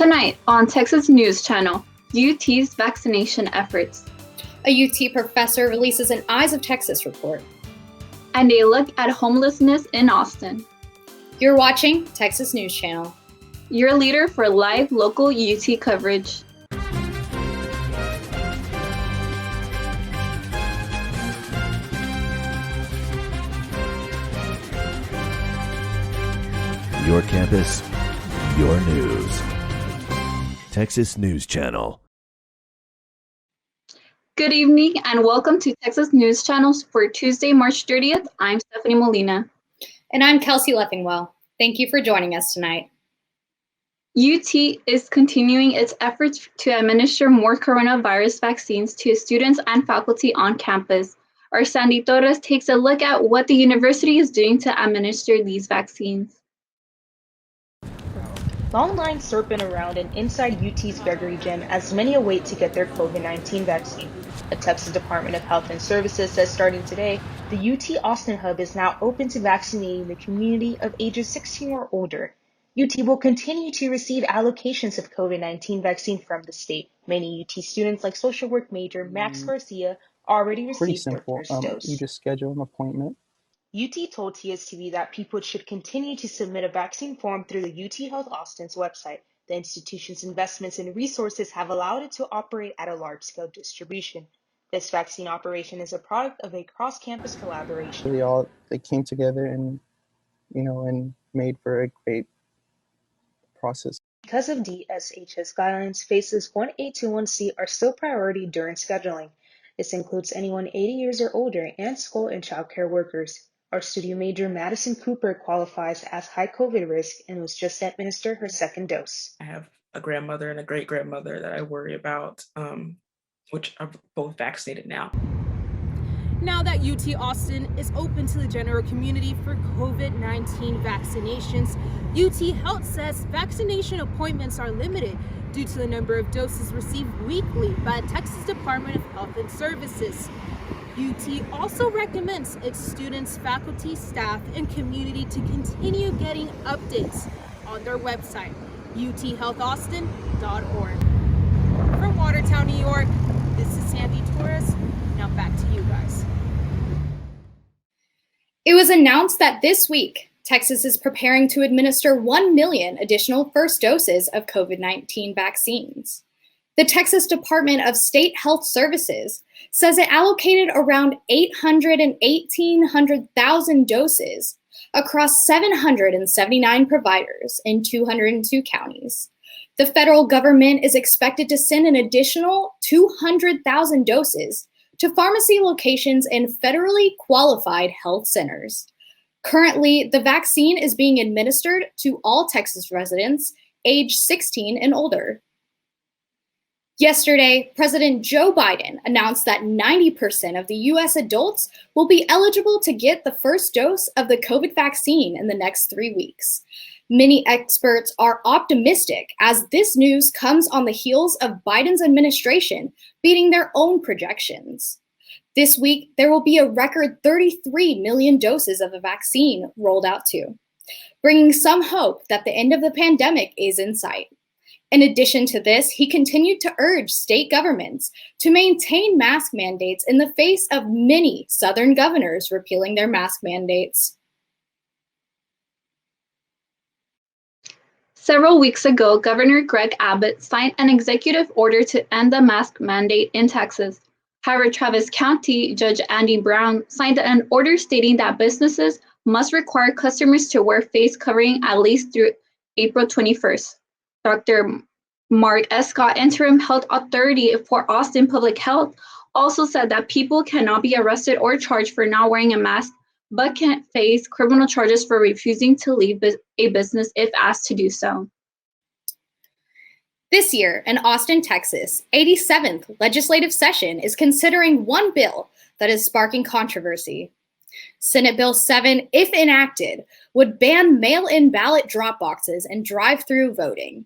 Tonight on Texas News Channel, UT's vaccination efforts. A UT professor releases an Eyes of Texas report. And a look at homelessness in Austin. You're watching Texas News Channel, your leader for live local UT coverage. Your campus, your news. Texas News Channel. Good evening and welcome to Texas News Channel for Tuesday, March 30th. I'm Stephanie Molina. And I'm Kelsey Leffingwell. Thank you for joining us tonight. UT is continuing its efforts to administer more coronavirus vaccines to students and faculty on campus. Our Sandy Torres takes a look at what the university is doing to administer these vaccines. Long lines serpent around and inside UT's Gregory Gym as many await to get their COVID-19 vaccine. The Texas Department of Health and Services says starting today, the UT Austin Hub is now open to vaccinating the community of ages 16 or older. UT will continue to receive allocations of COVID-19 vaccine from the state. Many UT students, like social work major Max Garcia, already received their first dose. You just schedule an appointment. UT told TSTV that people should continue to submit a vaccine form through the UT Health Austin's website. The institution's investments and resources have allowed it to operate at a large-scale distribution. This vaccine operation is a product of a cross-campus collaboration. They came together and made for a great process. Because of DSHS guidelines, phases 1A to 1C are still priority during scheduling. This includes anyone 80 years or older and school and childcare workers. Our studio major, Madison Cooper, qualifies as high COVID risk and was just administered her second dose. I have a grandmother and a great-grandmother that I worry about, which are both vaccinated now. Now that UT Austin is open to the general community for COVID-19 vaccinations, UT Health says vaccination appointments are limited due to the number of doses received weekly by the Texas Department of Health and Services. UT also recommends its students, faculty, staff, and community to continue getting updates on their website, uthealthaustin.org. From Watertown, New York, this is Sandy Torres. Now back to you guys. It was announced that this week, Texas is preparing to administer 1 million additional first doses of COVID-19 vaccines. The Texas Department of State Health Services says it allocated around 1,800,000 doses across 779 providers in 202 counties. The federal government is expected to send an additional 200,000 doses to pharmacy locations in federally qualified health centers. Currently, the vaccine is being administered to all Texas residents age 16 and older. Yesterday, President Joe Biden announced that 90% of the U.S. adults will be eligible to get the first dose of the COVID vaccine in the next 3 weeks. Many experts are optimistic as this news comes on the heels of Biden's administration beating their own projections. This week, there will be a record 33 million doses of the vaccine rolled out too, bringing some hope that the end of the pandemic is in sight. In addition to this, he continued to urge state governments to maintain mask mandates in the face of many Southern governors repealing their mask mandates. Several weeks ago, Governor Greg Abbott signed an executive order to end the mask mandate in Texas. However, Travis County Judge Andy Brown signed an order stating that businesses must require customers to wear face covering at least through April 21st. Dr. Mark Escott, interim health authority for Austin Public Health, also said that people cannot be arrested or charged for not wearing a mask, but can face criminal charges for refusing to leave a business if asked to do so. This year, in Austin, Texas, 87th legislative session is considering one bill that is sparking controversy. Senate Bill 7, if enacted, would ban mail-in ballot drop boxes and drive-through voting,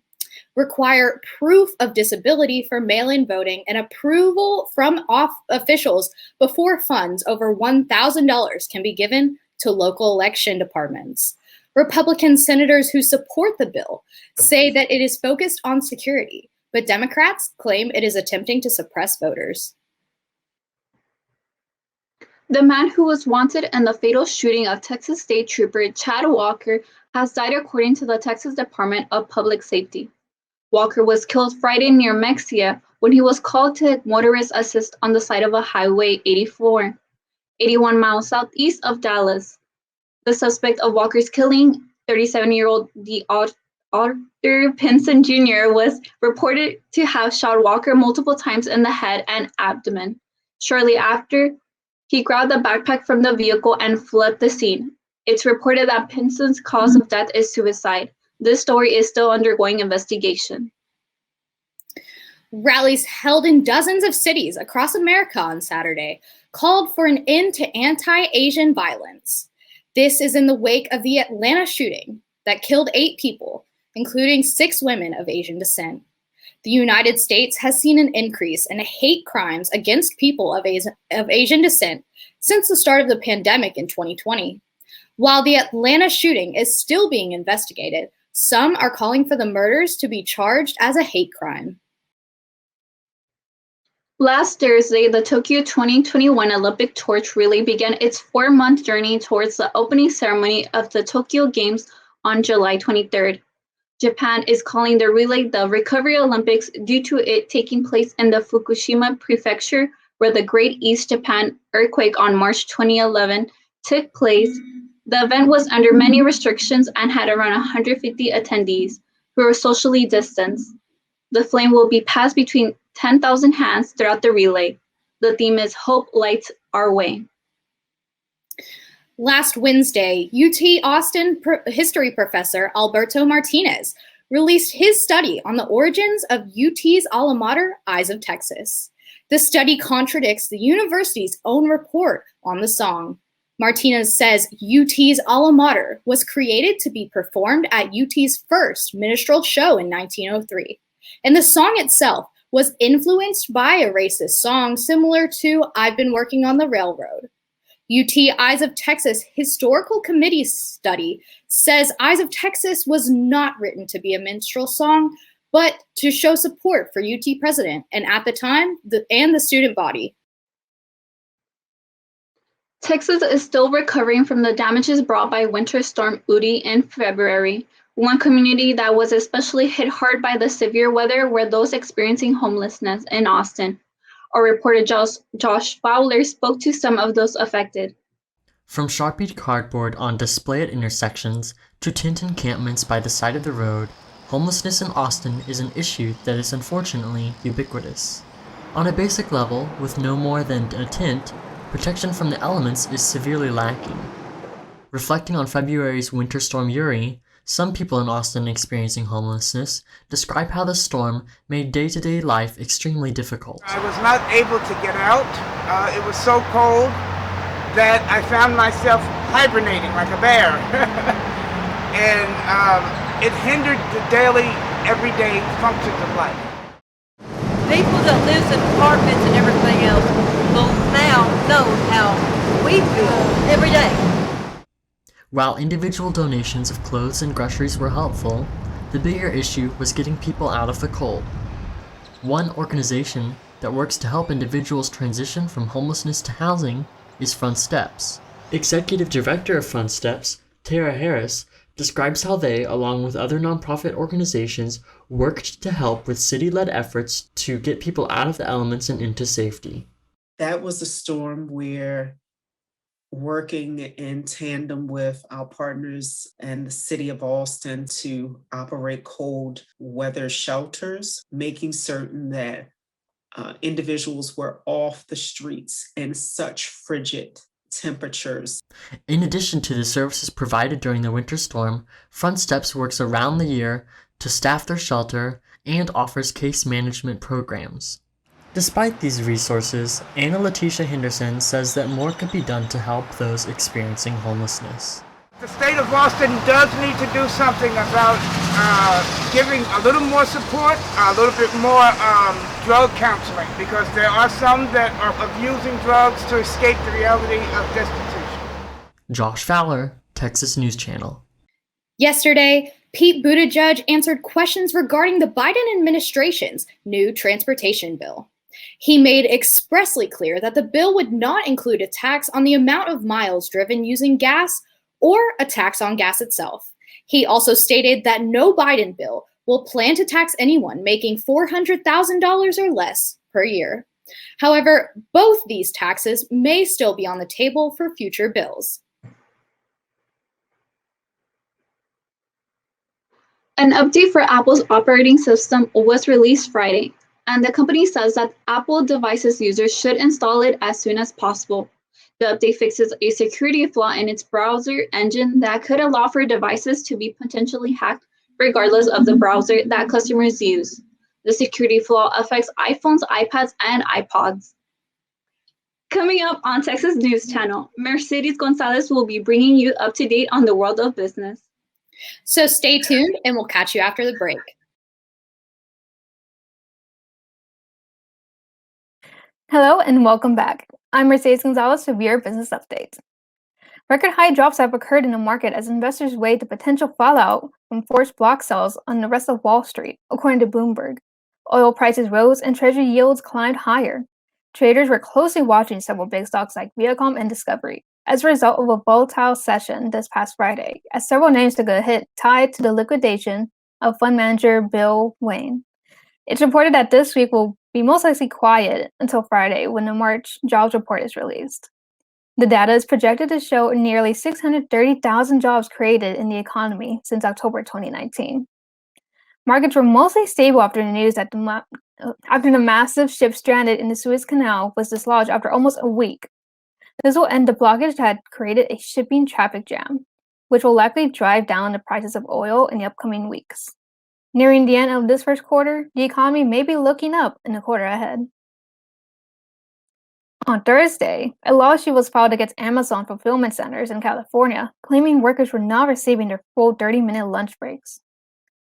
require proof of disability for mail-in voting, and approval from officials before funds over $1,000 can be given to local election departments. Republican senators who support the bill say that it is focused on security, but Democrats claim it is attempting to suppress voters. The man who was wanted in the fatal shooting of Texas State Trooper Chad Walker has died according to the Texas Department of Public Safety. Walker was killed Friday near Mexia when he was called to motorist assist on the side of a Highway 84, 81 miles southeast of Dallas. The suspect of Walker's killing, 37-year-old Arthur Pinson Jr., was reported to have shot Walker multiple times in the head and abdomen. Shortly after, he grabbed the backpack from the vehicle and fled the scene. It's reported that Pinson's cause of death is suicide. This story is still undergoing investigation. Rallies held in dozens of cities across America on Saturday called for an end to anti-Asian violence. This is in the wake of the Atlanta shooting that killed 8 people, including 6 women of Asian descent. The United States has seen an increase in hate crimes against people of Asian descent since the start of the pandemic in 2020. While the Atlanta shooting is still being investigated, some are calling for the murders to be charged as a hate crime. Last Thursday, the Tokyo 2021 Olympic Torch Relay began its 4-month journey towards the opening ceremony of the Tokyo Games on July 23rd. Japan is calling the relay the Recovery Olympics due to it taking place in the Fukushima prefecture, where the Great East Japan earthquake on March 2011 took place. The event was under many restrictions and had around 150 attendees who were socially distanced. The flame will be passed between 10,000 hands throughout the relay. The theme is Hope Lights Our Way. Last Wednesday, UT Austin history professor Alberto Martinez released his study on the origins of UT's alma mater, Eyes of Texas. The study contradicts the university's own report on the song. Martinez says UT's alma mater was created to be performed at UT's first minstrel show in 1903, and the song itself was influenced by a racist song similar to I've Been Working on the Railroad. UT Eyes of Texas Historical Committee study says Eyes of Texas was not written to be a minstrel song, but to show support for UT president and at the time, the student body. Texas is still recovering from the damages brought by Winter Storm Udi in February. One community that was especially hit hard by the severe weather were those experiencing homelessness in Austin. Our reporter Josh Fowler spoke to some of those affected. From Sharpie cardboard on display at intersections to tent encampments by the side of the road, homelessness in Austin is an issue that is unfortunately ubiquitous. On a basic level, with no more than a tent, protection from the elements is severely lacking. Reflecting on February's Winter Storm Uri, some people in Austin experiencing homelessness describe how the storm made day-to-day life extremely difficult. I was not able to get out. It was so cold that I found myself hibernating like a bear. And it hindered the daily, everyday functions of life. People that live in apartments and everything else will now know how we feel every day. While individual donations of clothes and groceries were helpful, the bigger issue was getting people out of the cold. One organization that works to help individuals transition from homelessness to housing is Front Steps. Executive Director of Front Steps, Tara Harris, describes how they, along with other nonprofit organizations, worked to help with city-led efforts to get people out of the elements and into safety. That was a storm where, working in tandem with our partners and the city of Austin to operate cold weather shelters, making certain that individuals were off the streets in such frigid temperatures. In addition to the services provided during the winter storm, Front Steps works around the year to staff their shelter and offers case management programs. Despite these resources, Anna Letitia Henderson says that more could be done to help those experiencing homelessness. The state of Austin does need to do something about giving a little more support, a little bit more drug counseling, because there are some that are abusing drugs to escape the reality of destitution. Josh Fowler, Texas News Channel. Yesterday, Pete Buttigieg answered questions regarding the Biden administration's new transportation bill. He made expressly clear that the bill would not include a tax on the amount of miles driven using gas or a tax on gas itself. He also stated that no Biden bill will plan to tax anyone making $400,000 or less per year. However, both these taxes may still be on the table for future bills. An update for Apple's operating system was released Friday, and the company says that Apple devices users should install it as soon as possible. The update fixes a security flaw in its browser engine that could allow for devices to be potentially hacked regardless of the browser that customers use. The security flaw affects iPhones, iPads, and iPods. Coming up on Texas News Channel, Mercedes Gonzales will be bringing you up to date on the world of business. So stay tuned, and we'll catch you after the break. Hello and welcome back. I'm Mercedes Gonzales with your business update. Record high drops have occurred in the market as investors weigh the potential fallout from forced block sales on the rest of Wall Street, according to Bloomberg. Oil prices rose and treasury yields climbed higher. Traders were closely watching several big stocks like Viacom and Discovery as a result of a volatile session this past Friday, as several names took a hit tied to the liquidation of fund manager Bill Wayne. It's reported that this week will be most likely quiet until Friday when the March jobs report is released. The data is projected to show nearly 630,000 jobs created in the economy since October 2019. Markets were mostly stable after the news that after the massive ship stranded in the Suez Canal was dislodged after almost a week. This will end the blockage that had created a shipping traffic jam, which will likely drive down the prices of oil in the upcoming weeks. Nearing the end of this first quarter, the economy may be looking up in the quarter ahead. On Thursday, a lawsuit was filed against Amazon fulfillment centers in California, claiming workers were not receiving their full 30-minute lunch breaks.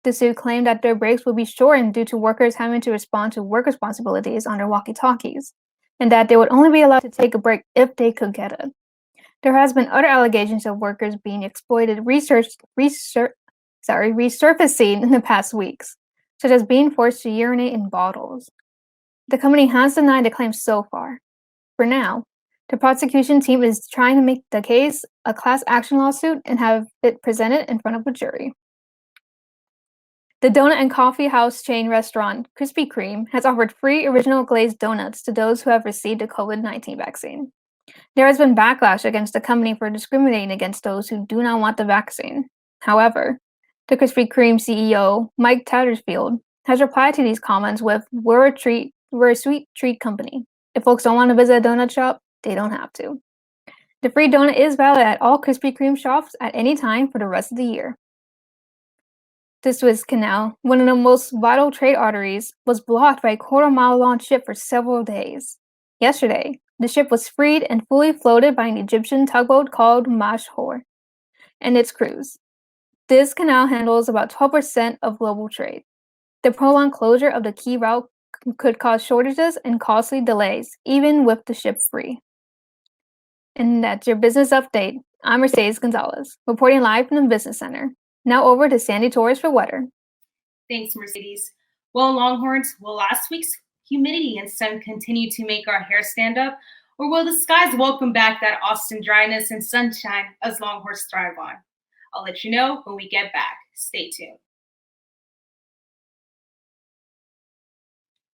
The suit claimed that their breaks would be shortened due to workers having to respond to work responsibilities on their walkie-talkies, and that they would only be allowed to take a break if they could get it. There has been other allegations of workers being exploited resurfacing in the past weeks, such as being forced to urinate in bottles. The company has denied the claims so far. For now, the prosecution team is trying to make the case a class action lawsuit and have it presented in front of a jury. The donut and coffee house chain restaurant Krispy Kreme has offered free original glazed donuts to those who have received the COVID-19 vaccine. There has been backlash against the company for discriminating against those who do not want the vaccine. However, the Krispy Kreme CEO, Mike Tattersfield, has replied to these comments with, "We're a sweet treat company. If folks don't want to visit a donut shop, they don't have to." The free donut is valid at all Krispy Kreme shops at any time for the rest of the year. The Suez Canal, one of the most vital trade arteries, was blocked by a quarter-mile-long ship for several days. Yesterday, the ship was freed and fully floated by an Egyptian tugboat called Mashhor and its crews. This canal handles about 12% of global trade. The prolonged closure of the key route could cause shortages and costly delays, even with the ship free. And that's your business update. I'm Mercedes Gonzales, reporting live from the Business Center. Now over to Sandy Torres for weather. Thanks, Mercedes. Well, Longhorns, will last week's humidity and sun continue to make our hair stand up, or will the skies welcome back that Austin dryness and sunshine as Longhorns thrive on? I'll let you know when we get back. Stay tuned.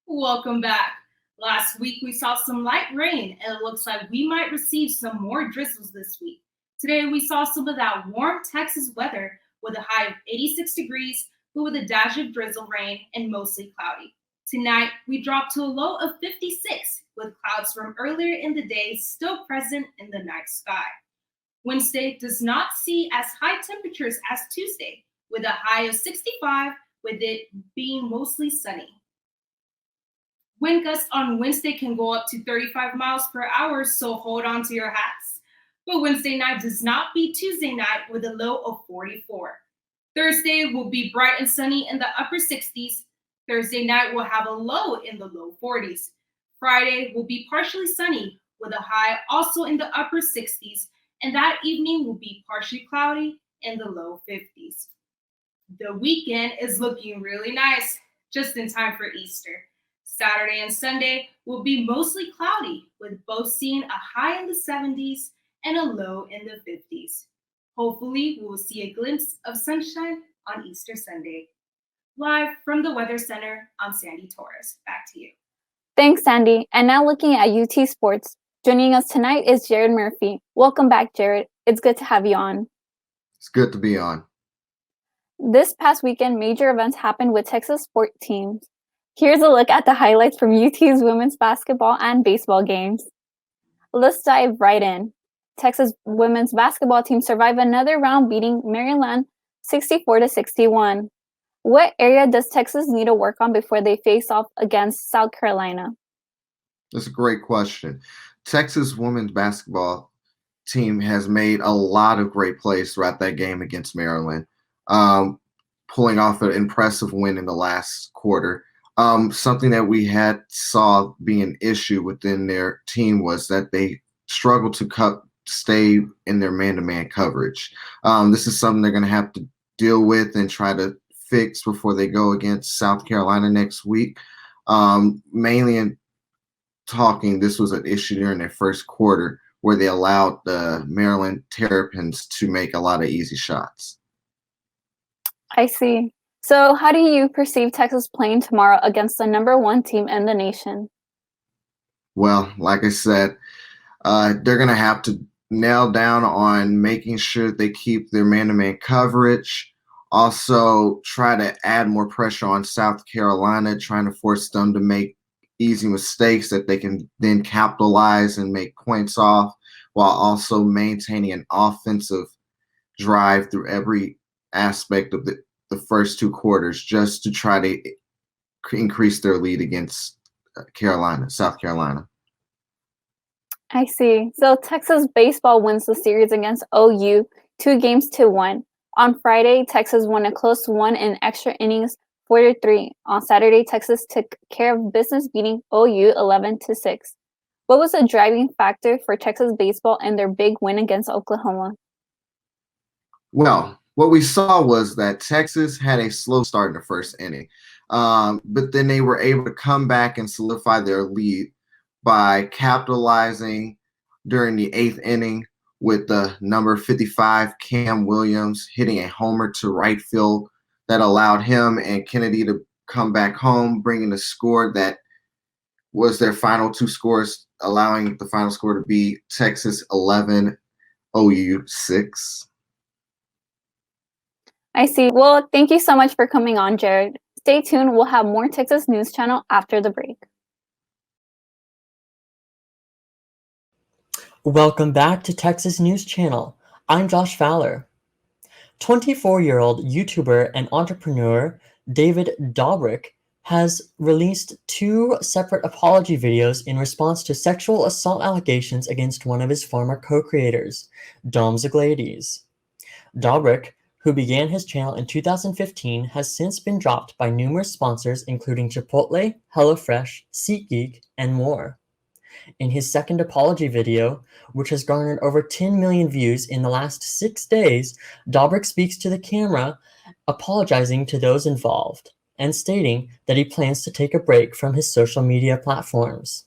Welcome back. Last week, we saw some light rain, and it looks like we might receive some more drizzles this week. Today, we saw some of that warm Texas weather with a high of 86 degrees, but with a dash of drizzle rain and mostly cloudy. Tonight, we dropped to a low of 56, with clouds from earlier in the day still present in the night sky. Wednesday does not see as high temperatures as Tuesday, with a high of 65, with it being mostly sunny. Wind gusts on Wednesday can go up to 35 miles per hour, so hold on to your hats. But Wednesday night does not beat Tuesday night with a low of 44. Thursday will be bright and sunny in the upper 60s. Thursday night will have a low in the low 40s. Friday will be partially sunny with a high also in the upper 60s, and that evening will be partially cloudy in the low 50s. The weekend is looking really nice, just in time for Easter. Saturday and Sunday will be mostly cloudy, with both seeing a high in the 70s and a low in the 50s. Hopefully, we will see a glimpse of sunshine on Easter Sunday. Live from the Weather Center, I'm Sandy Torres. Back to you. Thanks, Sandy. And now looking at UT Sports. Joining us tonight is Jared Murphy. Welcome back, Jared. It's good to have you on. It's good to be on. This past weekend, major events happened with Texas sport teams. Here's a look at the highlights from UT's women's basketball and baseball games. Let's dive right in. Texas women's basketball team survived another round, beating Maryland 64-61. What area does Texas need to work on before they face off against South Carolina? That's a great question. Texas women's basketball team has made a lot of great plays throughout that game against Maryland, pulling off an impressive win in the last quarter. Something that we had saw be an issue within their team was that they struggled to stay in their man-to-man coverage. This is something they're going to have to deal with and try to fix before they go against South Carolina next week. Mainly in talking, this was an issue during their first quarter where they allowed the Maryland Terrapins to make a lot of easy shots. I see. So how do you perceive Texas playing tomorrow against the #1 team in the nation? Well, like I said, they're going to have to nail down on making sure they keep their man-to-man coverage. Also, try to add more pressure on South Carolina, trying to force them to make easy mistakes that they can then capitalize and make points off, while also maintaining an offensive drive through every aspect of the first two quarters, just to try to increase their lead against South Carolina. I see. So Texas baseball wins the series against OU 2-1. On Friday, Texas won a close one in extra innings, 4-3. On Saturday, Texas took care of business, beating OU 11-6. What was the driving factor for Texas baseball in their big win against Oklahoma? Well, what we saw was that Texas had a slow start in the first inning, but then they were able to come back and solidify their lead by capitalizing during the 8th inning with the number 55, Cam Williams, hitting a homer to right field that allowed him and Kennedy to come back home, bringing a score that was their final two scores, allowing the final score to be Texas 11, OU 6. I see. Well, thank you so much for coming on, Jared. Stay tuned. We'll have more Texas News Channel after the break. Welcome back to Texas News Channel. I'm Josh Fowler. 24-year-old YouTuber and entrepreneur David Dobrik has released 2 separate apology videos in response to sexual assault allegations against one of his former co-creators, Dom Zaglades. Dobrik, who began his channel in 2015, has since been dropped by numerous sponsors including Chipotle, HelloFresh, SeatGeek, and more. In his second apology video, which has garnered over 10 million views in the last 6 days, Dobrik speaks to the camera, apologizing to those involved, and stating that he plans to take a break from his social media platforms.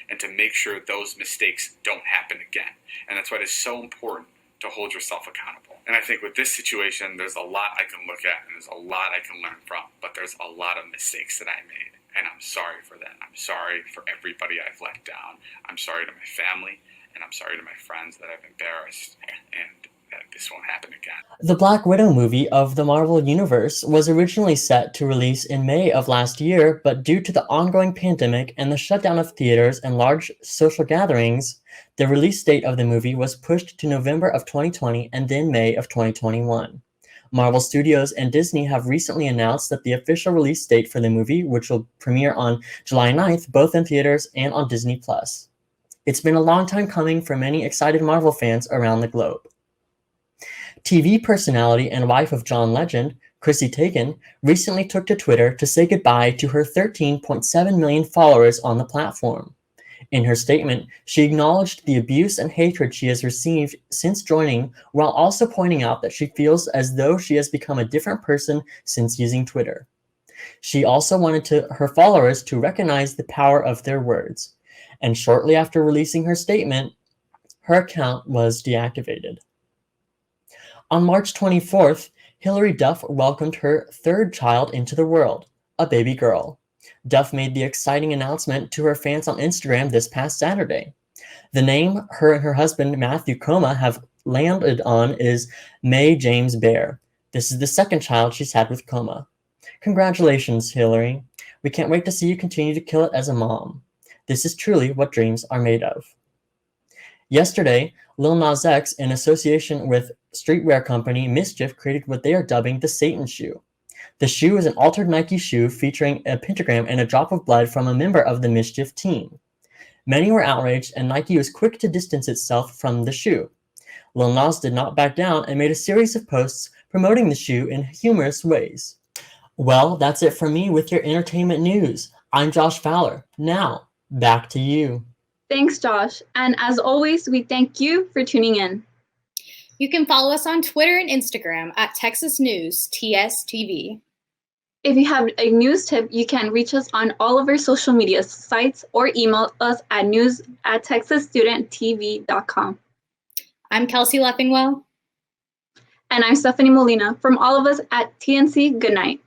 And to make sure those mistakes don't happen again. And that's why it is so important to hold yourself accountable. And I think with this situation, there's a lot I can look at and there's a lot I can learn from, but there's a lot of mistakes that I made. And I'm sorry for that. I'm sorry for everybody I've let down. I'm sorry to my family, and I'm sorry to my friends that I've embarrassed, and that this won't happen again. The Black Widow movie of the Marvel Universe was originally set to release in May of last year, but due to the ongoing pandemic and the shutdown of theaters and large social gatherings, the release date of the movie was pushed to November of 2020 and then May of 2021. Marvel Studios and Disney have recently announced that the official release date for the movie, which will premiere on July 9th, both in theaters and on Disney+. It's been a long time coming for many excited Marvel fans around the globe. TV personality and wife of John Legend, Chrissy Teigen, recently took to Twitter to say goodbye to her 13.7 million followers on the platform. In her statement, she acknowledged the abuse and hatred she has received since joining, while also pointing out that she feels as though she has become a different person since using Twitter. She also wanted her followers to recognize the power of their words, and shortly after releasing her statement, her account was deactivated. On March 24th, Hilary Duff welcomed her third child into the world, a baby girl. Duff made the exciting announcement to her fans on Instagram this past Saturday. The name her and her husband, Matthew Coma, have landed on is May James Bear. This is the second child she's had with Coma. Congratulations, Hilary. We can't wait to see you continue to kill it as a mom. This is truly what dreams are made of. Yesterday, Lil Nas X, in association with streetwear company Mischief, created what they are dubbing the Satan shoe. The shoe is an altered Nike shoe featuring a pentagram and a drop of blood from a member of the Mischief team. Many were outraged, and Nike was quick to distance itself from the shoe. Lil Nas did not back down and made a series of posts promoting the shoe in humorous ways. Well, that's it from me with your entertainment news. I'm Josh Fowler. Now, back to you. Thanks, Josh. And as always, we thank you for tuning in. You can follow us on Twitter and Instagram at Texas News TSTV. If you have a news tip, you can reach us on all of our social media sites or email us at news@texasstudenttv.com. I'm Kelsey Leffingwell. And I'm Stephanie Molina. From all of us at TNC, good night.